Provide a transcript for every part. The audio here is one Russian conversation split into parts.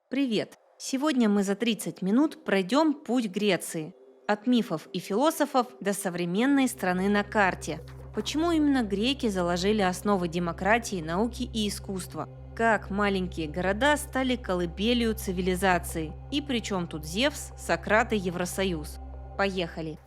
Привет! Сегодня мы за 30 минут пройдем путь Греции. От мифов и философов до современной страны на карте. Почему именно греки заложили основы демократии, науки и искусства? Как маленькие города стали колыбелью цивилизации? И при чем тут Зевс, Сократ и Евросоюз? Поехали!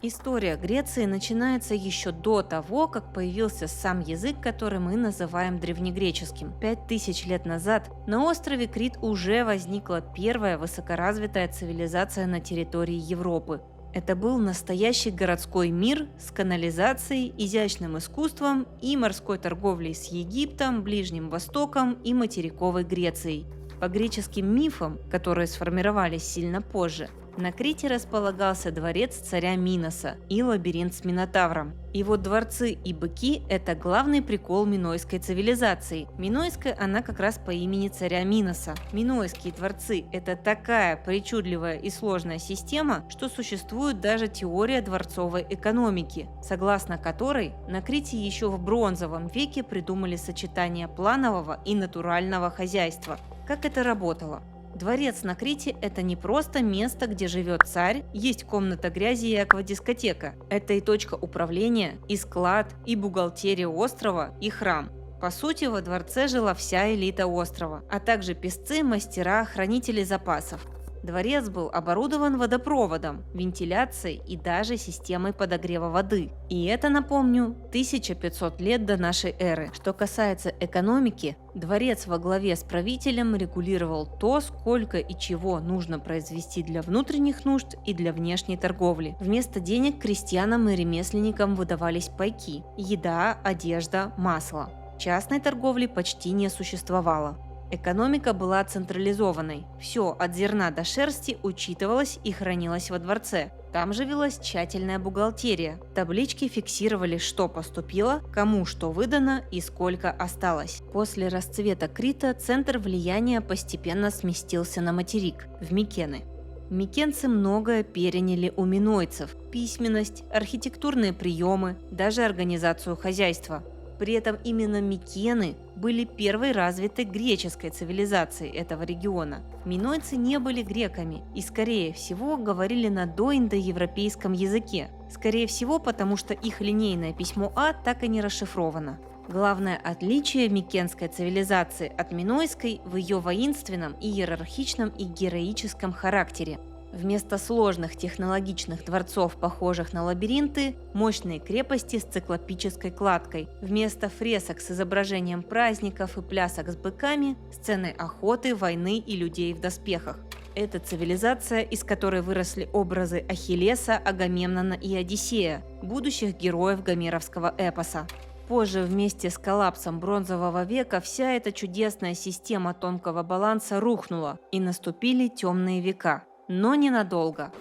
История Греции начинается еще до того, как появился сам язык, который мы называем древнегреческим. 5000 лет назад на острове Крит уже возникла первая высокоразвитая цивилизация на территории Европы. Это был настоящий городской мир с канализацией, изящным искусством и морской торговлей с Египтом, Ближним Востоком и материковой Грецией. По греческим мифам, которые сформировались сильно позже, на Крите располагался дворец царя Миноса и лабиринт с Минотавром. И вот дворцы и быки – это главный прикол минойской цивилизации. Минойская она как раз по имени царя Миноса. Минойские дворцы – это такая причудливая и сложная система, что существует даже теория дворцовой экономики, согласно которой на Крите еще в бронзовом веке придумали сочетание планового и натурального хозяйства. Как это работало? Дворец на Крите – это не просто место, где живет царь, есть комната грязи и аквадискотека. Это и точка управления, и склад, и бухгалтерия острова, и храм. По сути, во дворце жила вся элита острова, а также песцы, мастера, хранители запасов. Дворец был оборудован водопроводом, вентиляцией и даже системой подогрева воды. И это, напомню, 1500 лет до нашей эры. Что касается экономики, дворец во главе с правителем регулировал то, сколько и чего нужно произвести для внутренних нужд и для внешней торговли. Вместо денег крестьянам и ремесленникам выдавались пайки – еда, одежда, масло. Частной торговли почти не существовало. Экономика была централизованной. Все от зерна до шерсти учитывалось и хранилось во дворце. Там же велась тщательная бухгалтерия. Таблички фиксировали, что поступило, кому что выдано и сколько осталось. После расцвета Крита центр влияния постепенно сместился на материк, в Микены. Микенцы многое переняли у минойцев – письменность, архитектурные приемы, даже организацию хозяйства. При этом именно Микены были первой развитой греческой цивилизацией этого региона. Минойцы не были греками и, скорее всего, говорили на доиндоевропейском языке. Скорее всего, потому что их линейное письмо А так и не расшифровано. Главное отличие микенской цивилизации от минойской в ее воинственном, иерархичном и героическом характере. Вместо сложных технологичных дворцов, похожих на лабиринты, мощные крепости с циклопической кладкой. Вместо фресок с изображением праздников и плясок с быками – сцены охоты, войны и людей в доспехах. Это цивилизация, из которой выросли образы Ахиллеса, Агамемнона и Одиссея, будущих героев гомеровского эпоса. Позже вместе с коллапсом бронзового века вся эта чудесная система тонкого баланса рухнула, и наступили темные века. Но ненадолго.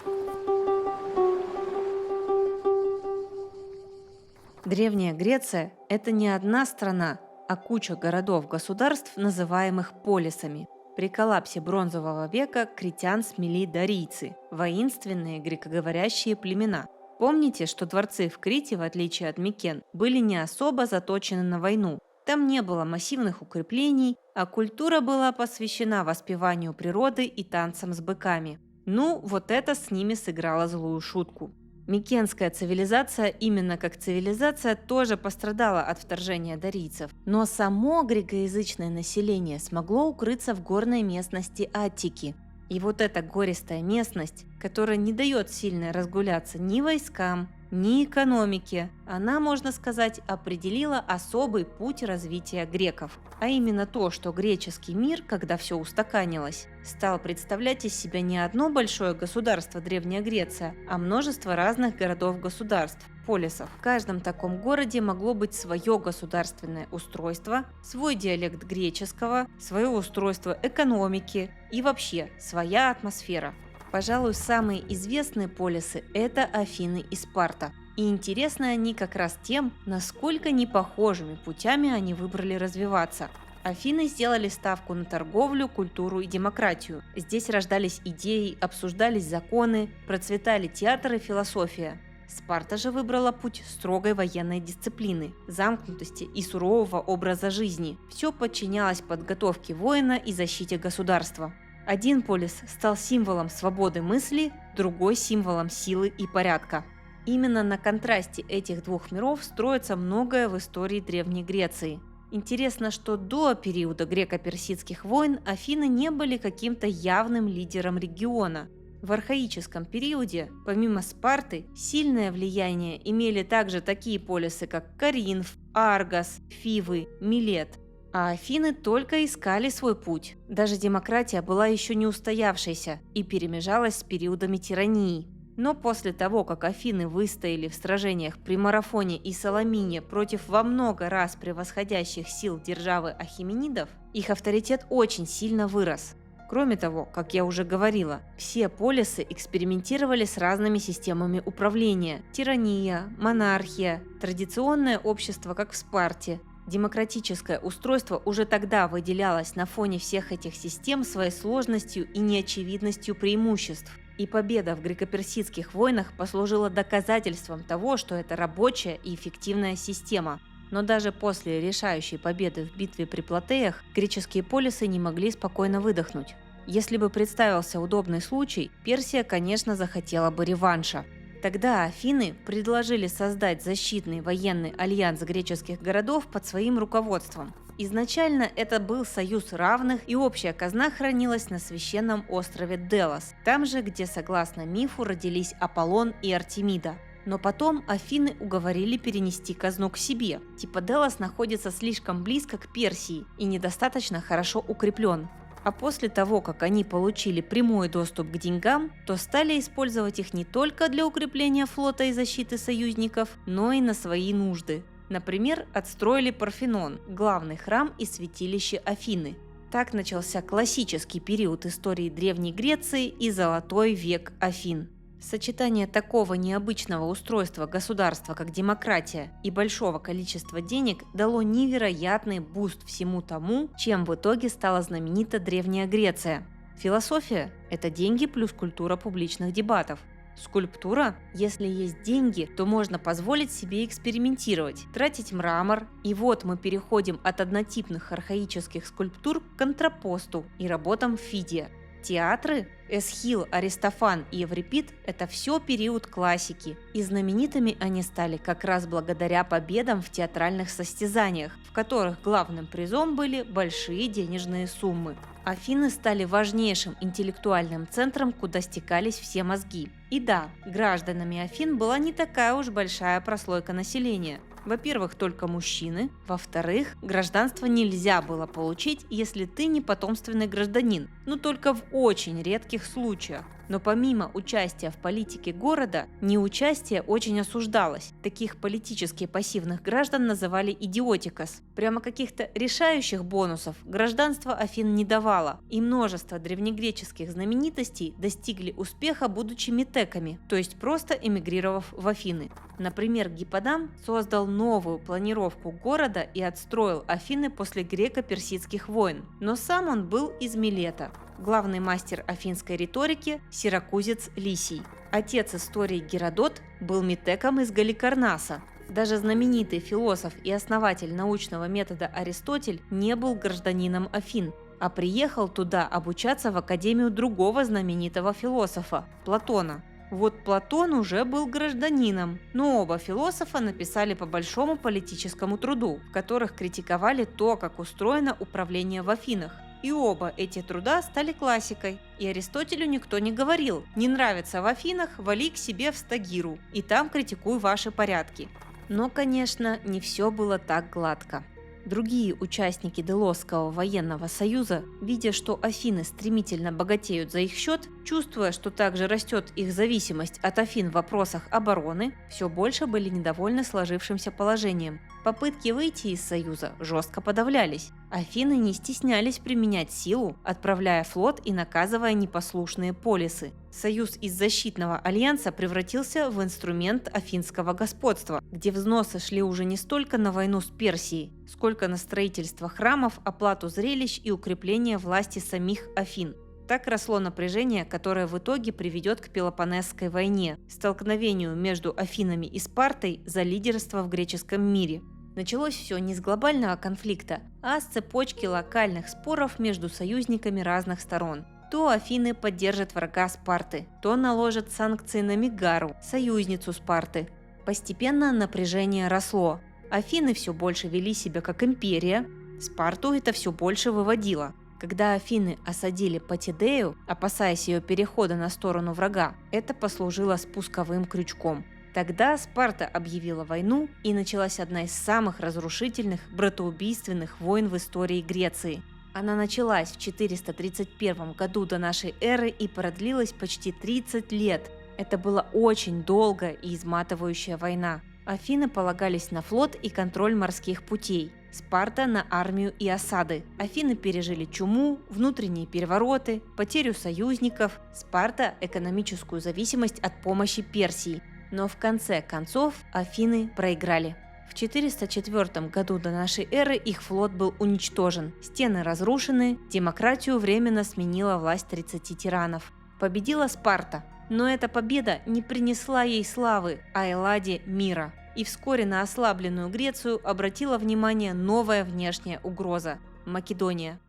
Древняя Греция – это не одна страна, а куча городов-государств, называемых полисами. При коллапсе бронзового века критян смели дарийцы – воинственные грекоговорящие племена. Помните, что дворцы в Крите, в отличие от Микен, были не особо заточены на войну. Там не было массивных укреплений, а культура была посвящена воспеванию природы и танцам с быками. Ну, вот это с ними сыграло злую шутку. Микенская цивилизация, именно как цивилизация, тоже пострадала от вторжения дарийцев. Но само грекоязычное население смогло укрыться в горной местности Аттики. И вот эта гористая местность, которая не дает сильно разгуляться ни войскам, ни экономике, она, можно сказать, определила особый путь развития греков. А именно то, что греческий мир, когда все устаканилось, стал представлять из себя не одно большое государство Древняя Греция, а множество разных городов-государств, полисов. В каждом таком городе могло быть свое государственное устройство, свой диалект греческого, свое устройство экономики и вообще своя атмосфера. Пожалуй, самые известные полисы – это Афины и Спарта. И интересны они как раз тем, насколько непохожими путями они выбрали развиваться. Афины сделали ставку на торговлю, культуру и демократию. Здесь рождались идеи, обсуждались законы, процветали театр и философия. Спарта же выбрала путь строгой военной дисциплины, замкнутости и сурового образа жизни. Все подчинялось подготовке воина и защите государства. Один полис стал символом свободы мысли, другой – символом силы и порядка. Именно на контрасте этих двух миров строится многое в истории Древней Греции. Интересно, что до периода греко-персидских войн Афины не были каким-то явным лидером региона. В архаическом периоде, помимо Спарты, сильное влияние имели также такие полисы, как Коринф, Аргос, Фивы, Милет. А Афины только искали свой путь. Даже демократия была еще не устоявшейся и перемежалась с периодами тирании. Но после того, как Афины выстояли в сражениях при Марафоне и Саламине против во много раз превосходящих сил державы ахеменидов, их авторитет очень сильно вырос. Кроме того, как я уже говорила, все полисы экспериментировали с разными системами управления – тирания, монархия, традиционное общество, как в Спарте. Демократическое устройство уже тогда выделялось на фоне всех этих систем своей сложностью и неочевидностью преимуществ. И победа в греко-персидских войнах послужила доказательством того, что это рабочая и эффективная система. Но даже после решающей победы в битве при Платеях греческие полисы не могли спокойно выдохнуть. Если бы представился удобный случай, Персия, конечно, захотела бы реванша. Тогда Афины предложили создать защитный военный альянс греческих городов под своим руководством. Изначально это был союз равных, и общая казна хранилась на священном острове Делос, там же, где, согласно мифу, родились Аполлон и Артемида. Но потом Афины уговорили перенести казну к себе. Типа Делос находится слишком близко к Персии и недостаточно хорошо укреплен. А после того, как они получили прямой доступ к деньгам, то стали использовать их не только для укрепления флота и защиты союзников, но и на свои нужды. Например, отстроили Парфенон – главный храм и святилище Афины. Так начался классический период истории Древней Греции и золотой век Афин. Сочетание такого необычного устройства государства, как демократия, и большого количества денег дало невероятный буст всему тому, чем в итоге стала знаменита Древняя Греция. Философия – это деньги плюс культура публичных дебатов. Скульптура – если есть деньги, то можно позволить себе экспериментировать, тратить мрамор. И вот мы переходим от однотипных архаических скульптур к контрапосту и работам Фидия. Театры – Эсхил, Аристофан и Еврипид – это все период классики, и знаменитыми они стали как раз благодаря победам в театральных состязаниях, в которых главным призом были большие денежные суммы. Афины стали важнейшим интеллектуальным центром, куда стекались все мозги. И да, гражданами Афин была не такая уж большая прослойка населения. Во-первых, только мужчины. Во-вторых, гражданство нельзя было получить, если ты не потомственный гражданин, но только в очень редких случаях. Но помимо участия в политике города, неучастие очень осуждалось. Таких политически пассивных граждан называли идиотикос. Прямо каких-то решающих бонусов гражданство Афин не давало, и множество древнегреческих знаменитостей достигли успеха, будучи метеками, то есть просто эмигрировав в Афины. Например, Гипподам создал новую планировку города и отстроил Афины после греко-персидских войн, но сам он был из Милета. Главный мастер афинской риторики – сиракузец Лисий. Отец истории Геродот был метеком из Галикарнаса. Даже знаменитый философ и основатель научного метода Аристотель не был гражданином Афин, а приехал туда обучаться в академию другого знаменитого философа – Платона. Вот Платон уже был гражданином, но оба философа написали по большому политическому труду, в которых критиковали то, как устроено управление в Афинах. И оба эти труда стали классикой. И Аристотелю никто не говорил: не нравится в Афинах, вали к себе в Стагиру, и там критикуй ваши порядки. Но, конечно, не все было так гладко. Другие участники Делосского военного союза, видя, что Афины стремительно богатеют за их счет, чувствуя, что также растет их зависимость от Афин в вопросах обороны, все больше были недовольны сложившимся положением. Попытки выйти из союза жестко подавлялись. Афины не стеснялись применять силу, отправляя флот и наказывая непослушные полисы. Союз из защитного альянса превратился в инструмент афинского господства, где взносы шли уже не столько на войну с Персией, сколько на строительство храмов, оплату зрелищ и укрепление власти самих Афин. Так росло напряжение, которое в итоге приведет к Пелопоннесской войне, столкновению между Афинами и Спартой за лидерство в греческом мире. Началось все не с глобального конфликта, а с цепочки локальных споров между союзниками разных сторон. То Афины поддержат врага Спарты, то наложат санкции на Мегару, союзницу Спарты. Постепенно напряжение росло. Афины все больше вели себя как империя, Спарту это все больше выводило. Когда Афины осадили Патидею, опасаясь ее перехода на сторону врага, это послужило спусковым крючком. Тогда Спарта объявила войну, и началась одна из самых разрушительных, братоубийственных войн в истории Греции. Она началась в 431 году до нашей эры и продлилась почти 30 лет. Это была очень долгая и изматывающая война. Афины полагались на флот и контроль морских путей. Спарта на армию и осады. Афины пережили чуму, внутренние перевороты, потерю союзников. Спарта – экономическую зависимость от помощи Персии. Но в конце концов Афины проиграли. В 404 году до нашей эры их флот был уничтожен, стены разрушены, демократию временно сменила власть 30 тиранов. Победила Спарта, но эта победа не принесла ей славы, а Элладе – мира. И вскоре на ослабленную Грецию обратила внимание новая внешняя угроза – Македония.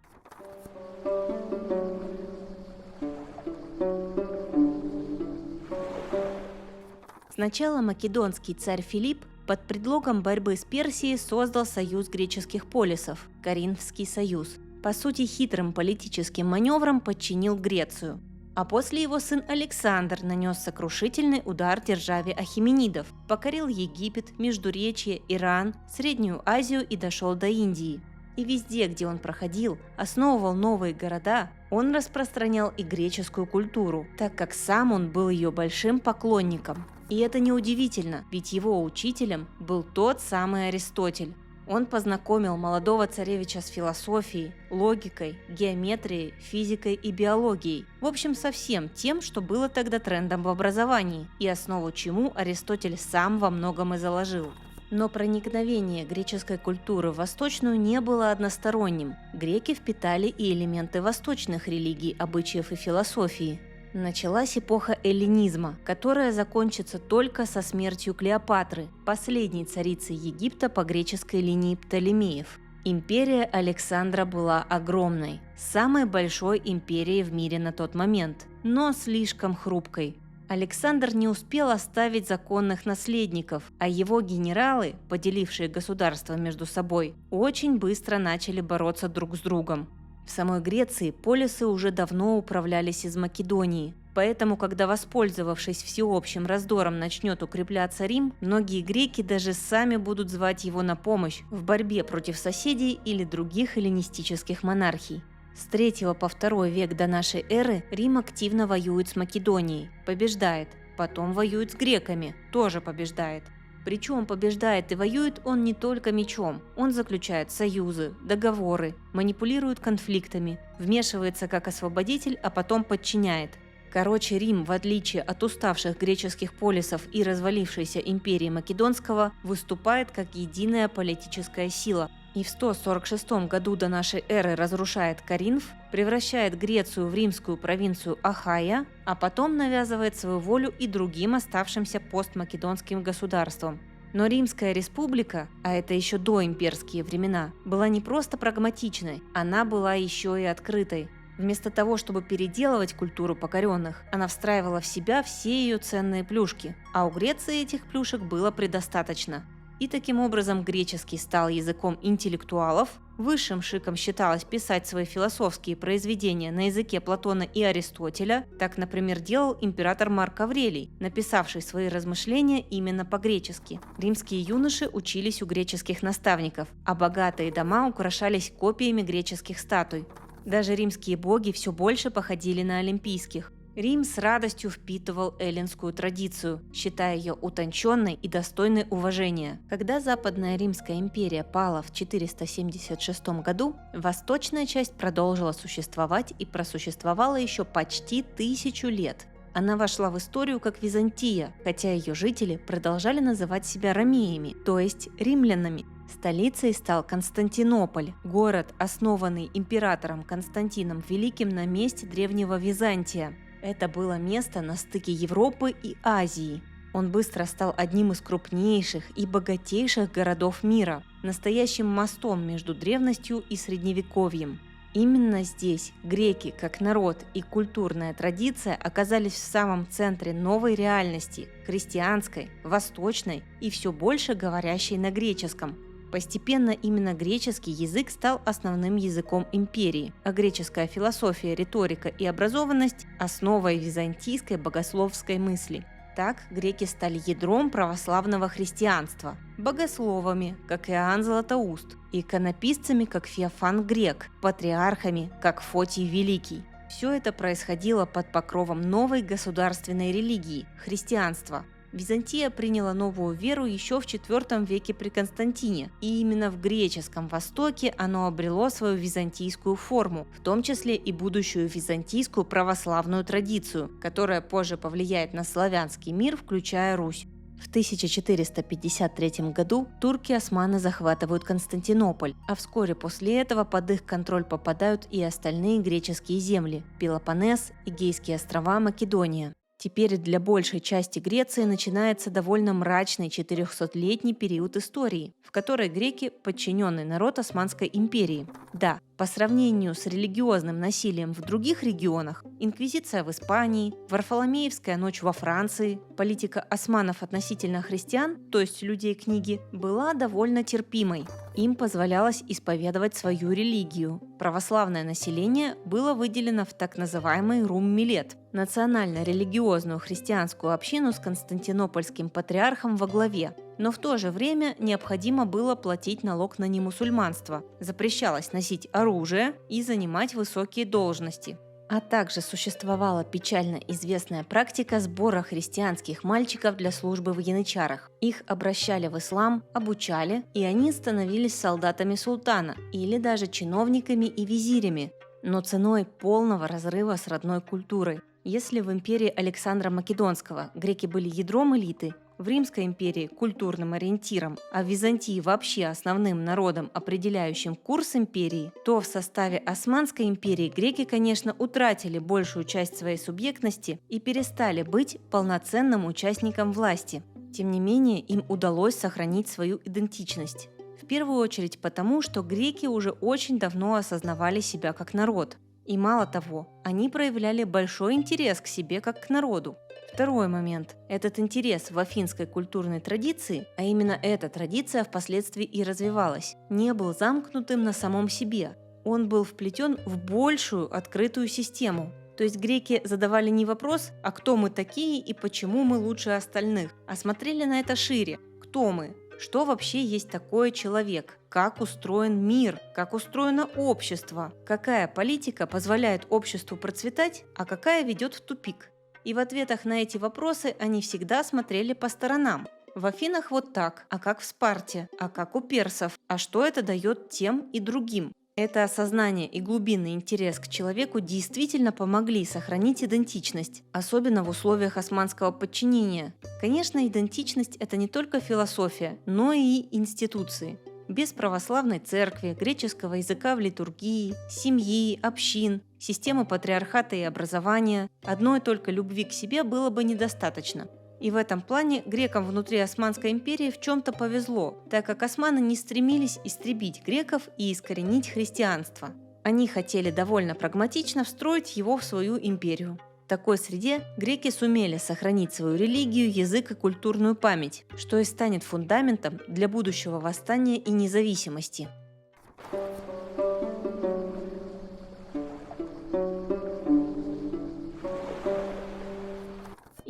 Сначала македонский царь Филипп под предлогом борьбы с Персией создал союз греческих полисов – Коринфский союз. По сути, хитрым политическим маневром подчинил Грецию. А после его сын Александр нанес сокрушительный удар державе ахеменидов, покорил Египет, Междуречье, Иран, Среднюю Азию и дошел до Индии. И везде, где он проходил, основывал новые города, он распространял и греческую культуру, так как сам он был ее большим поклонником. И это неудивительно, ведь его учителем был тот самый Аристотель. Он познакомил молодого царевича с философией, логикой, геометрией, физикой и биологией. В общем, со всем тем, что было тогда трендом в образовании, и основу чему Аристотель сам во многом и заложил. Но проникновение греческой культуры в восточную не было односторонним. Греки впитали и элементы восточных религий, обычаев и философии. Началась эпоха эллинизма, которая закончится только со смертью Клеопатры, последней царицы Египта по греческой линии Птолемеев. Империя Александра была огромной, самой большой империей в мире на тот момент, но слишком хрупкой. Александр не успел оставить законных наследников, а его генералы, поделившие государство между собой, очень быстро начали бороться друг с другом. В самой Греции полисы уже давно управлялись из Македонии, поэтому, когда, воспользовавшись всеобщим раздором, начнет укрепляться Рим, многие греки даже сами будут звать его на помощь в борьбе против соседей или других эллинистических монархий. С 3 по 2 век до нашей эры Рим активно воюет с Македонией, побеждает, потом воюет с греками, тоже побеждает. Причем побеждает и воюет он не только мечом, он заключает союзы, договоры, манипулирует конфликтами, вмешивается как освободитель, а потом подчиняет. Короче, Рим, в отличие от уставших греческих полисов и развалившейся империи Македонского, выступает как единая политическая сила. И в 146 году до нашей эры разрушает Коринф, превращает Грецию в римскую провинцию Ахайя, а потом навязывает свою волю и другим оставшимся постмакедонским государствам. Но Римская республика, а это еще доимперские времена, была не просто прагматичной, она была еще и открытой. Вместо того, чтобы переделывать культуру покоренных, она встраивала в себя все ее ценные плюшки, а у Греции этих плюшек было предостаточно. И таким образом греческий стал языком интеллектуалов, высшим шиком считалось писать свои философские произведения на языке Платона и Аристотеля, так, например, делал император Марк Аврелий, написавший свои размышления именно по-гречески. Римские юноши учились у греческих наставников, а богатые дома украшались копиями греческих статуй. Даже римские боги все больше походили на олимпийских. Рим с радостью впитывал эллинскую традицию, считая ее утонченной и достойной уважения. Когда Западная Римская империя пала в 476 году, восточная часть продолжила существовать и просуществовала еще почти 1000 лет. она вошла в историю как Византия, хотя ее жители продолжали называть себя ромеями, то есть римлянами. Столицей стал Константинополь, город, основанный императором Константином Великим на месте древнего Византия. Это было место на стыке Европы и Азии. Он быстро стал одним из крупнейших и богатейших городов мира, настоящим мостом между древностью и средневековьем. Именно здесь греки, как народ и культурная традиция, оказались в самом центре новой реальности – христианской, восточной и все больше говорящей на греческом. Постепенно именно греческий язык стал основным языком империи, а греческая философия, риторика и образованность – основой византийской богословской мысли. Так греки стали ядром православного христианства, богословами, как Иоанн Златоуст, иконописцами, как Феофан Грек, патриархами, как Фотий Великий. Все это происходило под покровом новой государственной религии – христианства. Византия приняла новую веру еще в IV веке при Константине, и именно в греческом Востоке оно обрело свою византийскую форму, в том числе и будущую византийскую православную традицию, которая позже повлияет на славянский мир, включая Русь. В 1453 году турки-османы захватывают Константинополь, а вскоре после этого под их контроль попадают и остальные греческие земли – Пелопоннес, Эгейские острова, Македония. Теперь для большей части Греции начинается довольно мрачный 400-летний период истории, в которой греки – подчиненный народ Османской империи. Да, по сравнению с религиозным насилием в других регионах – инквизиция в Испании, Варфоломеевская ночь во Франции, политика османов относительно христиан, то есть людей книги, была довольно терпимой. Им позволялось исповедовать свою религию. Православное население было выделено в так называемый Рум-Милет – национально-религиозную христианскую общину с константинопольским патриархом во главе. Но в то же время необходимо было платить налог на немусульманство, запрещалось носить оружие и занимать высокие должности. А также существовала печально известная практика сбора христианских мальчиков для службы в янычарах. Их обращали в ислам, обучали, и они становились солдатами султана или даже чиновниками и визирями, но ценой полного разрыва с родной культурой. Если в империи Александра Македонского греки были ядром элиты, в Римской империи – культурным ориентиром, а в Византии вообще основным народом, определяющим курс империи, то в составе Османской империи греки, конечно, утратили большую часть своей субъектности и перестали быть полноценным участником власти. Тем не менее, им удалось сохранить свою идентичность. В первую очередь потому, что греки уже очень давно осознавали себя как народ. И мало того, они проявляли большой интерес к себе как к народу. Второй момент. Этот интерес в афинской культурной традиции, а именно эта традиция впоследствии и развивалась, не был замкнутым на самом себе. Он был вплетен в большую открытую систему. То есть греки задавали не вопрос, а кто мы такие и почему мы лучше остальных, а смотрели на это шире. Кто мы? Что вообще есть такое человек? Как устроен мир? Как устроено общество? Какая политика позволяет обществу процветать, а какая ведет в тупик? И в ответах на эти вопросы они всегда смотрели по сторонам. В Афинах вот так, а как в Спарте, а как у персов, а что это дает тем и другим. Это осознание и глубинный интерес к человеку действительно помогли сохранить идентичность, особенно в условиях османского подчинения. Конечно, идентичность – это не только философия, но и институции. Без православной церкви, греческого языка в литургии, семьи, общин, системы патриархата и образования, одной только любви к себе было бы недостаточно. И в этом плане грекам внутри Османской империи в чем-то повезло, так как османы не стремились истребить греков и искоренить христианство. Они хотели довольно прагматично встроить его в свою империю. В такой среде греки сумели сохранить свою религию, язык и культурную память, что и станет фундаментом для будущего восстания и независимости.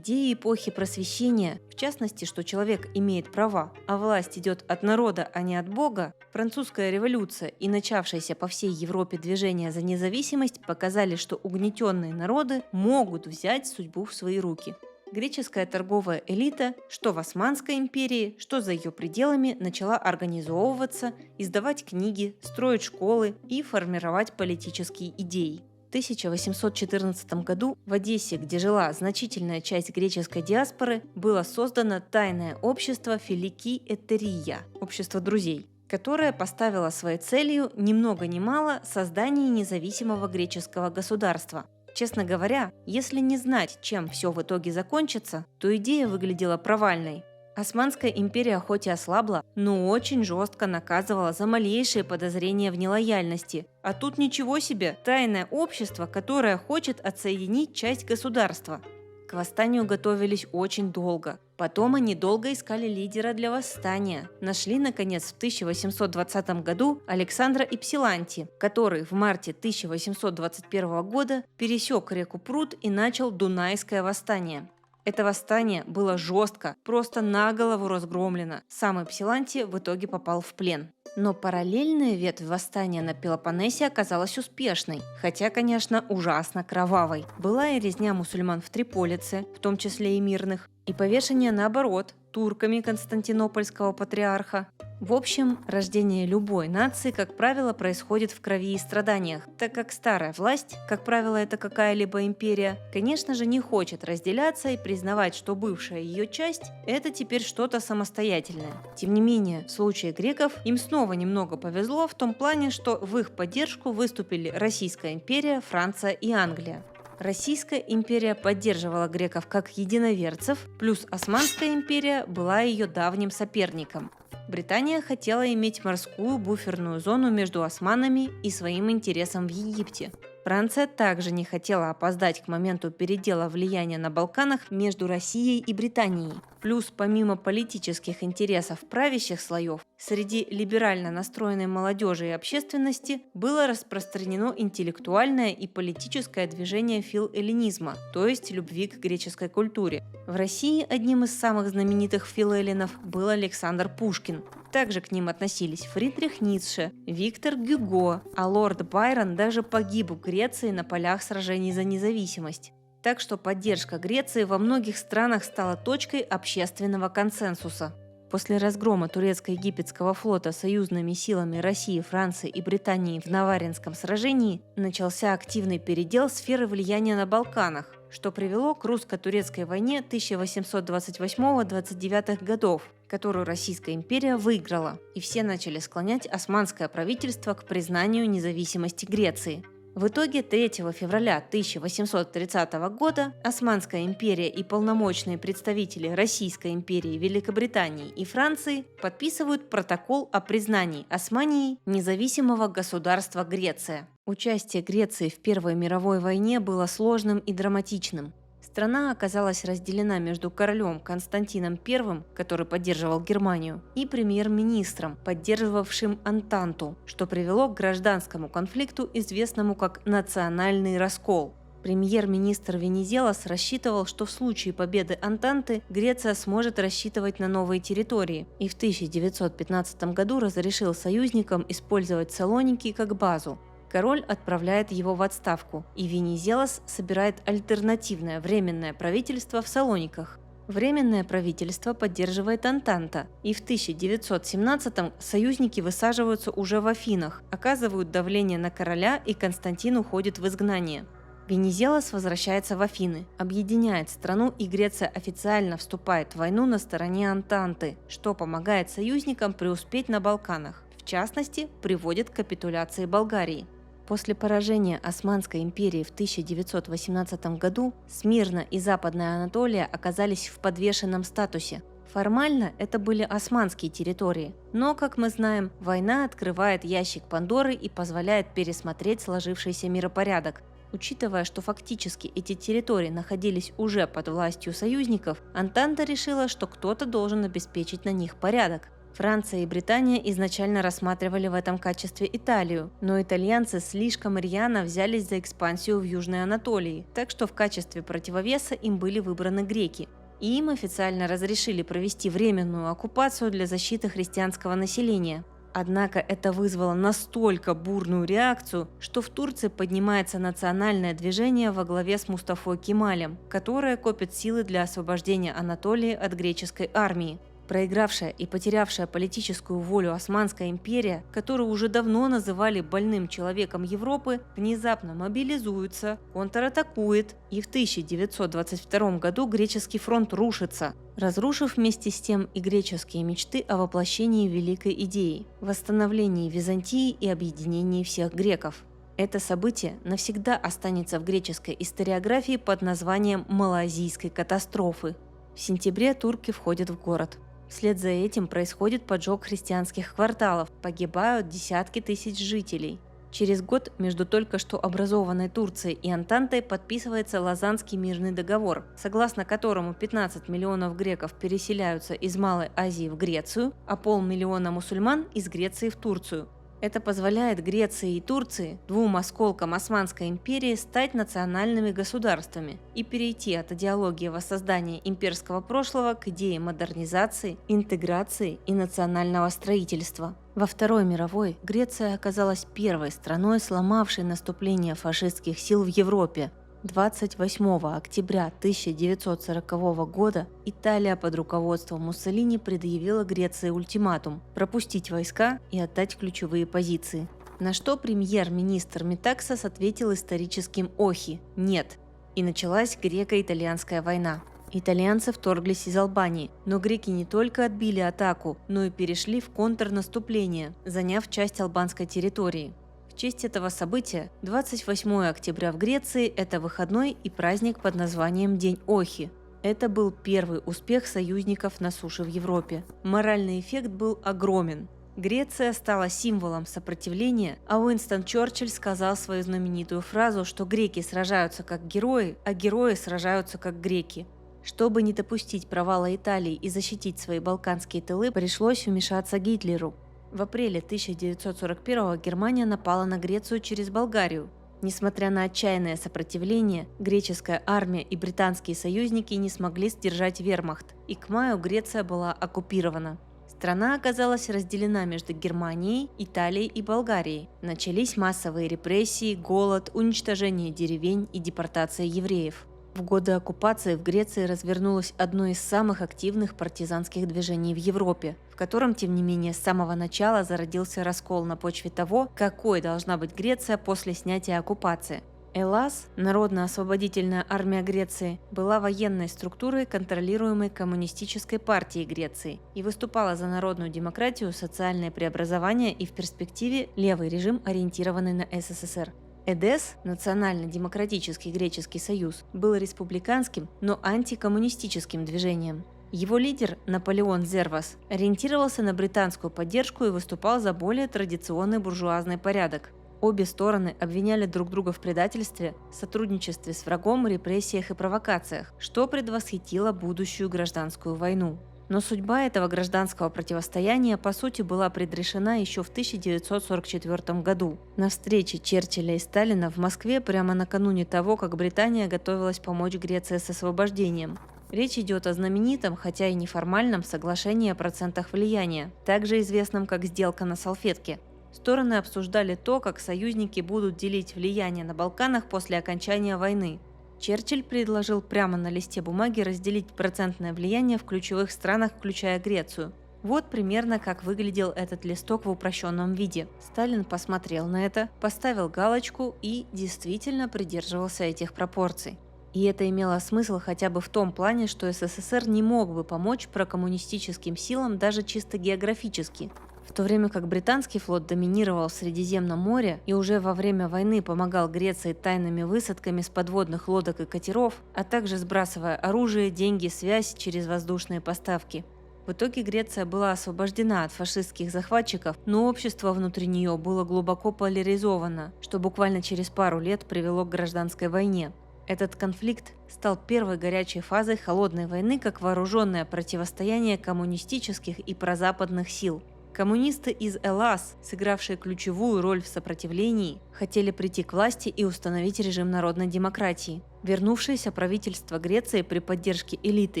Идеи эпохи Просвещения, в частности, что человек имеет права, а власть идет от народа, а не от Бога, французская революция и начавшееся по всей Европе движение за независимость показали, что угнетенные народы могут взять судьбу в свои руки. Греческая торговая элита, что в Османской империи, что за ее пределами, начала организовываться, издавать книги, строить школы и формировать политические идеи. 1814 году в Одессе, где жила значительная часть греческой диаспоры, было создано тайное общество Филики Этерия, общество друзей, которое поставило своей целью ни много ни мало создание независимого греческого государства. Честно говоря, если не знать, чем все в итоге закончится, то идея выглядела провальной. Османская империя хоть и ослабла, но очень жестко наказывала за малейшие подозрения в нелояльности. А тут ничего себе, тайное общество, которое хочет отсоединить часть государства. К восстанию готовились очень долго. Потом они долго искали лидера для восстания. Нашли, наконец, в 1820 году Александра Ипсиланти, который в марте 1821 года пересек реку Прут и начал Дунайское восстание. Это восстание было жестко, просто на голову разгромлено. Сам Ипсиланти в итоге попал в плен. Но параллельная ветвь восстания на Пелопоннесе оказалась успешной, хотя, конечно, ужасно кровавой. Была и резня мусульман в Триполице, в том числе и мирных, и повешение наоборот, турками константинопольского патриарха. В общем, рождение любой нации, как правило, происходит в крови и страданиях, так как старая власть, как правило, это какая-либо империя, конечно же, не хочет разделяться и признавать, что бывшая ее часть – это теперь что-то самостоятельное. Тем не менее, в случае греков им снова немного повезло в том плане, что в их поддержку выступили Российская империя, Франция и Англия. Российская империя поддерживала греков как единоверцев, плюс Османская империя была ее давним соперником. Британия хотела иметь морскую буферную зону между османами и своим интересом в Египте. Франция также не хотела опоздать к моменту передела влияния на Балканах между Россией и Британией. Плюс, помимо политических интересов правящих слоев, среди либерально настроенной молодежи и общественности было распространено интеллектуальное и политическое движение филэллинизма, то есть любви к греческой культуре. В России одним из самых знаменитых филэллинов был Александр Пушкин. Также к ним относились Фридрих Ницше, Виктор Гюго, а лорд Байрон даже погиб в Греции на полях сражений за независимость. Так что поддержка Греции во многих странах стала точкой общественного консенсуса. После разгрома турецко-египетского флота союзными силами России, Франции и Британии в Наваринском сражении начался активный передел сферы влияния на Балканах, что привело к русско-турецкой войне 1828-29 годов, которую Российская империя выиграла, и все начали склонять османское правительство к признанию независимости Греции. В итоге 3 февраля 1830 года Османская империя и полномочные представители Российской империи, Великобритании и Франции подписывают протокол о признании Османией независимого государства Греция. Участие Греции в Первой мировой войне было сложным и драматичным. Страна оказалась разделена между королем Константином I, который поддерживал Германию, и премьер-министром, поддерживавшим Антанту, что привело к гражданскому конфликту, известному как «национальный раскол». Премьер-министр Венизелос рассчитывал, что в случае победы Антанты Греция сможет рассчитывать на новые территории, и в 1915 году разрешил союзникам использовать Салоники как базу. Король отправляет его в отставку, и Венизелос собирает альтернативное временное правительство в Салониках. Временное правительство поддерживает Антанта, и в 1917-м союзники высаживаются уже в Афинах, оказывают давление на короля, и Константин уходит в изгнание. Венизелос возвращается в Афины, объединяет страну, и Греция официально вступает в войну на стороне Антанты, что помогает союзникам преуспеть на Балканах. В частности, приводит к капитуляции Болгарии. После поражения Османской империи в 1918 году Смирна и Западная Анатолия оказались в подвешенном статусе. Формально это были османские территории, но, как мы знаем, война открывает ящик Пандоры и позволяет пересмотреть сложившийся миропорядок. Учитывая, что фактически эти территории находились уже под властью союзников, Антанта решила, что кто-то должен обеспечить на них порядок. Франция и Британия изначально рассматривали в этом качестве Италию, но итальянцы слишком рьяно взялись за экспансию в Южной Анатолии, так что в качестве противовеса им были выбраны греки. И им официально разрешили провести временную оккупацию для защиты христианского населения. Однако это вызвало настолько бурную реакцию, что в Турции поднимается национальное движение во главе с Мустафой Кемалем, которое копит силы для освобождения Анатолии от греческой армии. Проигравшая и потерявшая политическую волю Османская империя, которую уже давно называли больным человеком Европы, внезапно мобилизуется, контратакует, и в 1922 году греческий фронт рушится, разрушив вместе с тем и греческие мечты о воплощении великой идеи – восстановлении Византии и объединении всех греков. Это событие навсегда останется в греческой историографии под названием Малоазийской катастрофы. В сентябре турки входят в город. Вслед за этим происходит поджог христианских кварталов, погибают десятки тысяч жителей. Через год между только что образованной Турцией и Антантой подписывается Лозаннский мирный договор, согласно которому 15 миллионов греков переселяются из Малой Азии в Грецию, а 500 000 мусульман из Греции в Турцию. Это позволяет Греции и Турции, двум осколкам Османской империи, стать национальными государствами и перейти от идеологии воссоздания имперского прошлого к идее модернизации, интеграции и национального строительства. Во Второй мировой Греция оказалась первой страной, сломавшей наступление фашистских сил в Европе. 28 октября 1940 года Италия под руководством Муссолини предъявила Греции ультиматум – пропустить войска и отдать ключевые позиции. На что премьер-министр Метаксос ответил историческим «Охи» – «нет». И началась греко-итальянская война. Итальянцы вторглись из Албании, но греки не только отбили атаку, но и перешли в контрнаступление, заняв часть албанской территории. В честь этого события 28 октября в Греции – это выходной и праздник под названием День Охи. Это был первый успех союзников на суше в Европе. Моральный эффект был огромен. Греция стала символом сопротивления, а Уинстон Черчилль сказал свою знаменитую фразу, что греки сражаются как герои, а герои сражаются как греки. Чтобы не допустить провала Италии и защитить свои балканские тылы, пришлось вмешаться Гитлеру. В апреле 1941-го Германия напала на Грецию через Болгарию. Несмотря на отчаянное сопротивление, греческая армия и британские союзники не смогли сдержать вермахт, и к маю Греция была оккупирована. Страна оказалась разделена между Германией, Италией и Болгарией. Начались массовые репрессии, голод, уничтожение деревень и депортация евреев. В годы оккупации в Греции развернулось одно из самых активных партизанских движений в Европе, в котором, тем не менее, с самого начала зародился раскол на почве того, какой должна быть Греция после снятия оккупации. ЭЛАС, Народно-освободительная армия Греции, была военной структурой, контролируемой Коммунистической партией Греции, и выступала за народную демократию, социальное преобразование и в перспективе левый режим, ориентированный на СССР. ЭДЕС, Национально-демократический греческий союз, был республиканским, но антикоммунистическим движением. Его лидер, Наполеон Зервас, ориентировался на британскую поддержку и выступал за более традиционный буржуазный порядок. Обе стороны обвиняли друг друга в предательстве, сотрудничестве с врагом, репрессиях и провокациях, что предвосхитило будущую гражданскую войну. Но судьба этого гражданского противостояния по сути была предрешена еще в 1944 году на встрече Черчилля и Сталина в Москве прямо накануне того, как Британия готовилась помочь Греции с освобождением. Речь идет о знаменитом, хотя и неформальном, соглашении о процентах влияния, также известном как «сделка на салфетке». Стороны обсуждали то, как союзники будут делить влияние на Балканах после окончания войны. Черчилль предложил прямо на листе бумаги разделить процентное влияние в ключевых странах, включая Грецию. Вот примерно как выглядел этот листок в упрощенном виде. Сталин посмотрел на это, поставил галочку и действительно придерживался этих пропорций. И это имело смысл хотя бы в том плане, что СССР не мог бы помочь прокоммунистическим силам даже чисто географически. В то время как британский флот доминировал в Средиземном море и уже во время войны помогал Греции тайными высадками с подводных лодок и катеров, а также сбрасывая оружие, деньги, связь через воздушные поставки. В итоге Греция была освобождена от фашистских захватчиков, но общество внутри нее было глубоко поляризовано, что буквально через пару лет привело к гражданской войне. Этот конфликт стал первой горячей фазой холодной войны как вооруженное противостояние коммунистических и прозападных сил. Коммунисты из ЭЛАС, сыгравшие ключевую роль в сопротивлении, хотели прийти к власти и установить режим народной демократии. Вернувшееся правительство Греции при поддержке элиты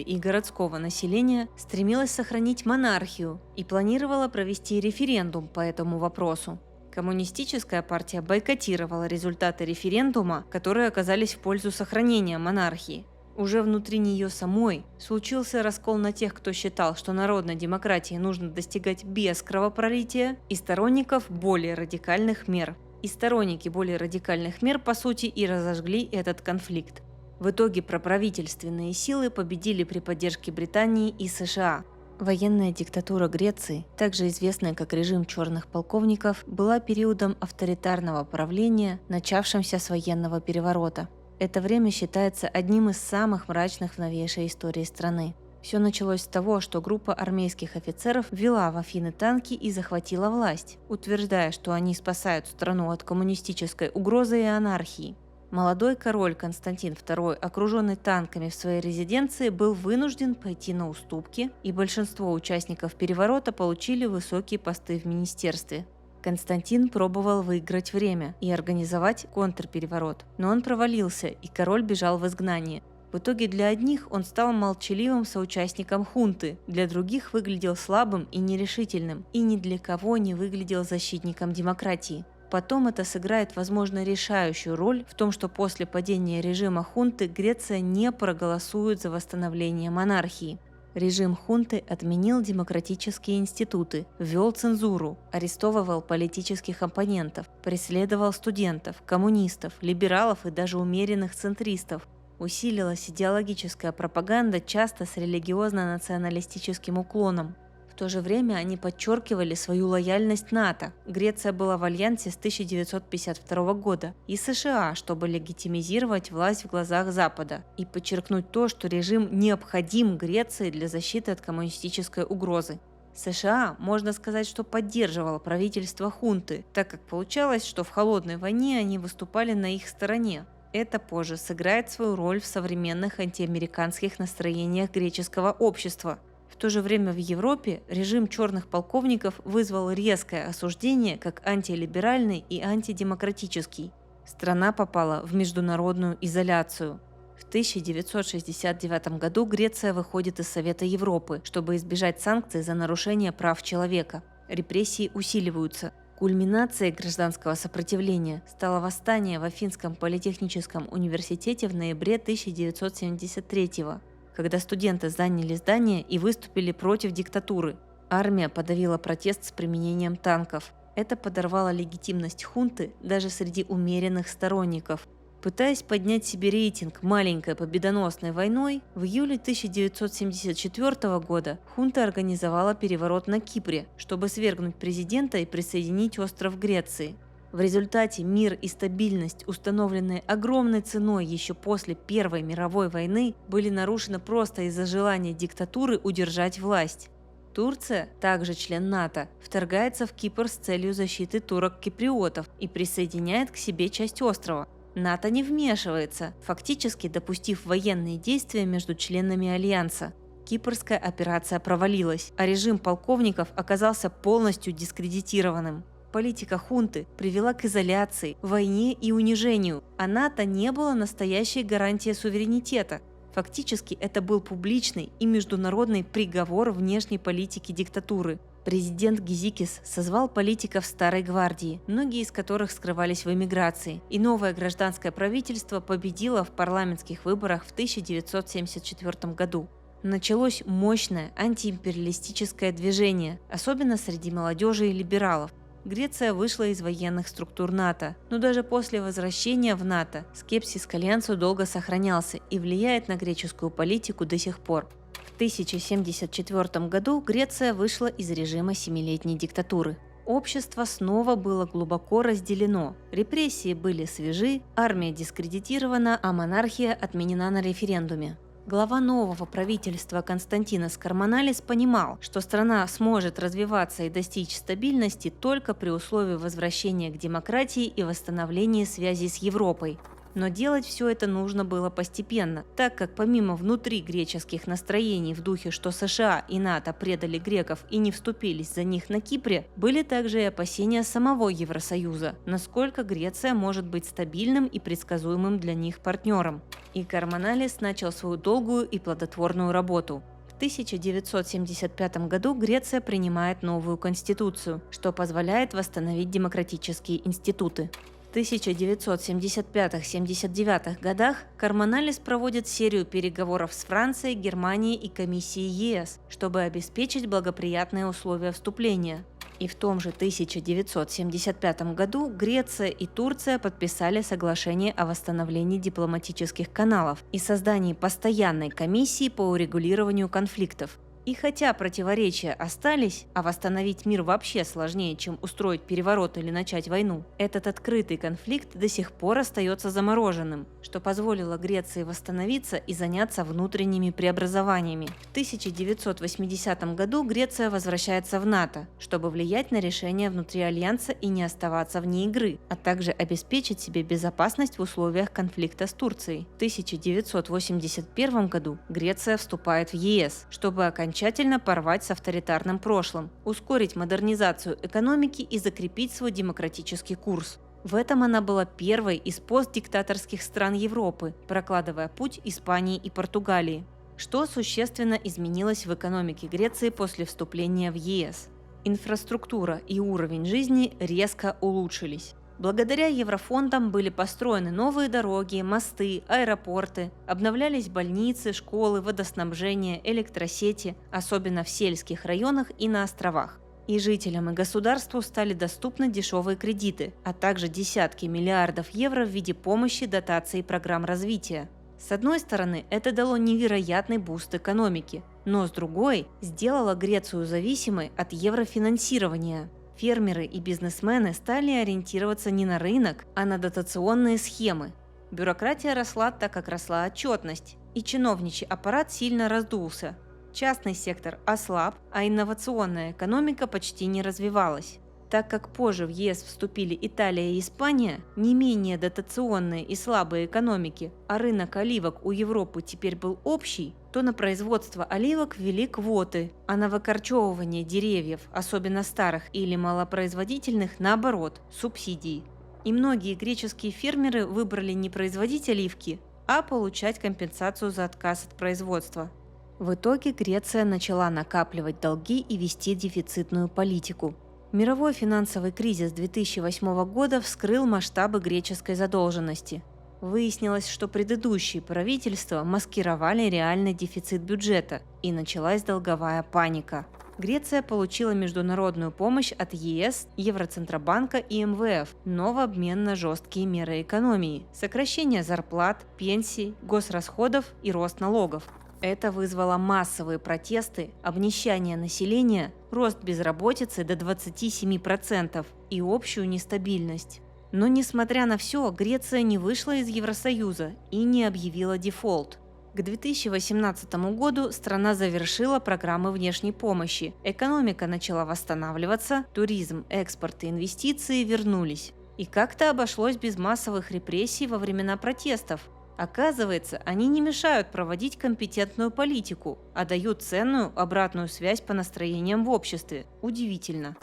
и городского населения стремилось сохранить монархию и планировало провести референдум по этому вопросу. Коммунистическая партия бойкотировала результаты референдума, которые оказались в пользу сохранения монархии. Уже внутри нее самой случился раскол на тех, кто считал, что народной демократии нужно достигать без кровопролития, и сторонников более радикальных мер. И сторонники более радикальных мер, по сути, и разожгли этот конфликт. В итоге проправительственные силы победили при поддержке Британии и США. Военная диктатура Греции, также известная как режим черных полковников, была периодом авторитарного правления, начавшимся с военного переворота. Это время считается одним из самых мрачных в новейшей истории страны. Все началось с того, что группа армейских офицеров ввела в Афины танки и захватила власть, утверждая, что они спасают страну от коммунистической угрозы и анархии. Молодой король Константин II, окруженный танками в своей резиденции, был вынужден пойти на уступки, и большинство участников переворота получили высокие посты в министерстве. Константин пробовал выиграть время и организовать контрпереворот, но он провалился, и король бежал в изгнание. В итоге для одних он стал молчаливым соучастником хунты, для других выглядел слабым и нерешительным, и ни для кого не выглядел защитником демократии. Потом это сыграет, возможно, решающую роль в том, что после падения режима хунты Греция не проголосует за восстановление монархии. Режим хунты отменил демократические институты, ввел цензуру, арестовывал политических оппонентов, преследовал студентов, коммунистов, либералов и даже умеренных центристов. Усилилась идеологическая пропаганда, часто с религиозно-националистическим уклоном. В то же время они подчеркивали свою лояльность НАТО. Греция была в альянсе с 1952 года и США, чтобы легитимизировать власть в глазах Запада и подчеркнуть то, что режим необходим Греции для защиты от коммунистической угрозы. США, можно сказать, что поддерживало правительство хунты, так как получалось, что в холодной войне они выступали на их стороне. Это позже сыграет свою роль в современных антиамериканских настроениях греческого общества. В то же время в Европе режим черных полковников вызвал резкое осуждение как антилиберальный и антидемократический. Страна попала в международную изоляцию. В 1969 году Греция выходит из Совета Европы, чтобы избежать санкций за нарушение прав человека. Репрессии усиливаются. Кульминацией гражданского сопротивления стало восстание в Афинском политехническом университете в ноябре 1973 года, когда студенты заняли здание и выступили против диктатуры. Армия подавила протест с применением танков. Это подорвало легитимность хунты даже среди умеренных сторонников. Пытаясь поднять себе рейтинг маленькой победоносной войной, в июле 1974 года хунта организовала переворот на Кипре, чтобы свергнуть президента и присоединить остров Греции. В результате мир и стабильность, установленные огромной ценой еще после Первой мировой войны, были нарушены просто из-за желания диктатуры удержать власть. Турция, также член НАТО, вторгается в Кипр с целью защиты турок-киприотов и присоединяет к себе часть острова. НАТО не вмешивается, фактически допустив военные действия между членами Альянса. Кипрская операция провалилась, а режим полковников оказался полностью дискредитированным. Политика хунты привела к изоляции, войне и унижению, а НАТО не было настоящей гарантией суверенитета. Фактически это был публичный и международный приговор внешней политики диктатуры. Президент Гизикис созвал политиков Старой гвардии, многие из которых скрывались в эмиграции, и новое гражданское правительство победило в парламентских выборах в 1974 году. Началось мощное антиимпериалистическое движение, особенно среди молодежи и либералов. Греция вышла из военных структур НАТО, но даже после возвращения в НАТО скепсис к альянсу долго сохранялся и влияет на греческую политику до сих пор. В 1074 году Греция вышла из режима семилетней диктатуры. Общество снова было глубоко разделено, репрессии были свежи, армия дискредитирована, а монархия отменена на референдуме. Глава нового правительства Константинос Карманалис понимал, что страна сможет развиваться и достичь стабильности только при условии возвращения к демократии и восстановления связи с Европой. Но делать все это нужно было постепенно, так как помимо внутригреческих настроений в духе, что США и НАТО предали греков и не вступились за них на Кипре, были также и опасения самого Евросоюза, насколько Греция может быть стабильным и предсказуемым для них партнером. И Карманалис начал свою долгую и плодотворную работу. В 1975 году Греция принимает новую конституцию, что позволяет восстановить демократические институты. В 1975-79 годах Карманалис проводит серию переговоров с Францией, Германией и Комиссией ЕС, чтобы обеспечить благоприятные условия вступления. И в том же 1975 году Греция и Турция подписали соглашение о восстановлении дипломатических каналов и создании постоянной комиссии по урегулированию конфликтов. И хотя противоречия остались, а восстановить мир вообще сложнее, чем устроить переворот или начать войну, этот открытый конфликт до сих пор остается замороженным, что позволило Греции восстановиться и заняться внутренними преобразованиями. В 1980 году Греция возвращается в НАТО, чтобы влиять на решения внутри альянса и не оставаться вне игры, а также обеспечить себе безопасность в условиях конфликта с Турцией. В 1981 году Греция вступает в ЕС, чтобы окончательно порвать с авторитарным прошлым, ускорить модернизацию экономики и закрепить свой демократический курс. В этом она была первой из постдиктаторских стран Европы, прокладывая путь Испании и Португалии. Что существенно изменилось в экономике Греции после вступления в ЕС? Инфраструктура и уровень жизни резко улучшились. Благодаря еврофондам были построены новые дороги, мосты, аэропорты, обновлялись больницы, школы, водоснабжение, электросети, особенно в сельских районах и на островах. И жителям и государству стали доступны дешевые кредиты, а также десятки миллиардов евро в виде помощи, дотаций и программ развития. С одной стороны, это дало невероятный буст экономике, но с другой – сделало Грецию зависимой от еврофинансирования. Фермеры и бизнесмены стали ориентироваться не на рынок, а на дотационные схемы. Бюрократия росла, так как росла отчетность, и чиновничий аппарат сильно раздулся. Частный сектор ослаб, а инновационная экономика почти не развивалась. Так как позже в ЕС вступили Италия и Испания, не менее дотационные и слабые экономики, а рынок оливок у Европы теперь был общий, то на производство оливок ввели квоты, а на выкорчевывание деревьев, особенно старых или малопроизводительных, наоборот, субсидии. И многие греческие фермеры выбрали не производить оливки, а получать компенсацию за отказ от производства. В итоге Греция начала накапливать долги и вести дефицитную политику. Мировой финансовый кризис 2008 года вскрыл масштабы греческой задолженности. Выяснилось, что предыдущие правительства маскировали реальный дефицит бюджета, и началась долговая паника. Греция получила международную помощь от ЕС, Евроцентробанка и МВФ, но в обмен на жесткие меры экономии, сокращение зарплат, пенсий, госрасходов и рост налогов. Это вызвало массовые протесты, обнищание населения, рост безработицы до 27% и общую нестабильность. Но несмотря на все, Греция не вышла из Евросоюза и не объявила дефолт. К 2018 году страна завершила программы внешней помощи, экономика начала восстанавливаться, туризм, экспорт и инвестиции вернулись. И как-то обошлось без массовых репрессий во времена протестов. Оказывается, они не мешают проводить компетентную политику, а дают ценную обратную связь по настроениям в обществе. Удивительно.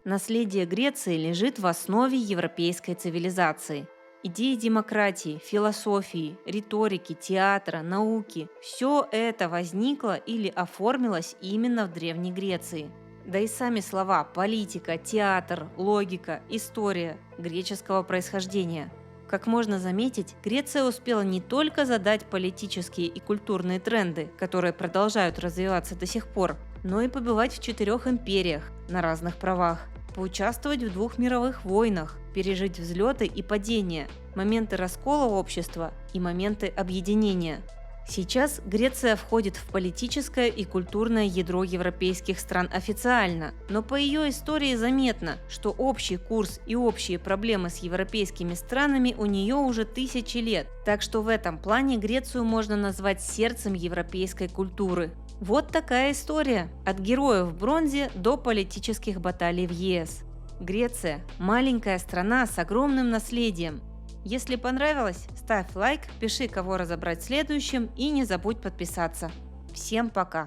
Наследие Греции лежит в основе европейской цивилизации. Идеи демократии, философии, риторики, театра, науки – все это возникло или оформилось именно в Древней Греции. Да и сами слова «политика», «театр», «логика», «история» греческого происхождения. Как можно заметить, Греция успела не только задать политические и культурные тренды, которые продолжают развиваться до сих пор, но и побывать в 4 империях на разных правах, поучаствовать в 2 мировых войнах, пережить взлеты и падения, моменты раскола общества и моменты объединения. Сейчас Греция входит в политическое и культурное ядро европейских стран официально, но по ее истории заметно, что общий курс и общие проблемы с европейскими странами у нее уже 1000 лет, так что в этом плане Грецию можно назвать сердцем европейской культуры. Вот такая история, от героев в бронзе до политических баталий в ЕС. Греция – маленькая страна с огромным наследием. Если понравилось, ставь лайк, пиши, кого разобрать следующим и не забудь подписаться. Всем пока!